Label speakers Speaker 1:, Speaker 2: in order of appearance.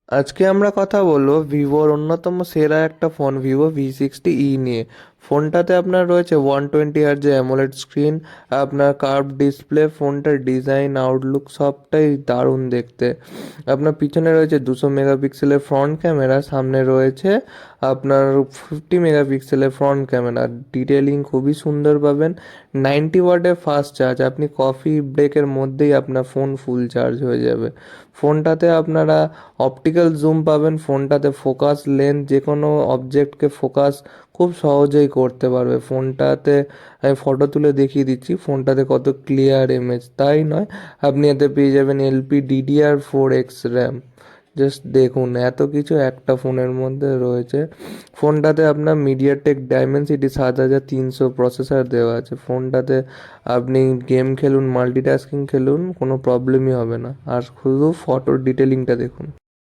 Speaker 1: আজকে আমরা কথা বলবো ভিভোর অন্যতম সেরা একটা ফোন ভিভো V60e নিয়ে। ফোনটাতে আপনার রয়েছে 120 হার্জ অ্যামোলেড স্ক্রিন, আপনার কার্ভ ডিসপ্লে, ফোনটার ডিজাইন আউটলুক সবটাই দারুণ দেখতে। আপনার পিছনে রয়েছে 200 মেগাপিক্সেলের ফ্রন্ট ক্যামেরা, সামনে রয়েছে আপনার 50 মেগাপিক্সেলের ফ্রন্ট ক্যামেরা। ডিটেলিং খুবই সুন্দর পাবেন। 90 ওয়াটের ফাস্ট চার্জ, আপনি কফি ব্রেকের মধ্যেই আপনার ফোন ফুল চার্জ হয়ে যাবে। ফোনটাতে আপনারা অপটিক্যাল জুম পাবেন, ফোনটাতে ফোকাস লেন্থ যে কোনো অবজেক্টকে ফোকাস খুব সহজেই করতে পারবে ফোনটাতে। আমি ফটো তুলে দেখিয়ে দিচ্ছি ফোনটাতে কত ক্লিয়ার ইমেজ, তাই নয় আপনি এতে পেয়ে যাবেন LPDDR4X র্যাম। জাস্ট দেখুন এত কিছু একটা ফোনের মধ্যে রয়েছে। ফোনটাতে আপনার মিডিয়াটেক ডাইমেনসিটি 7300 প্রসেসর দেওয়া আছে। ফোনটাতে আপনি গেম খেলুন, মাল্টিটাস্কিং খেলুন, কোনো প্রবলেমই হবে না। আর শুধু ফটোর ডিটেলিংটা দেখুন।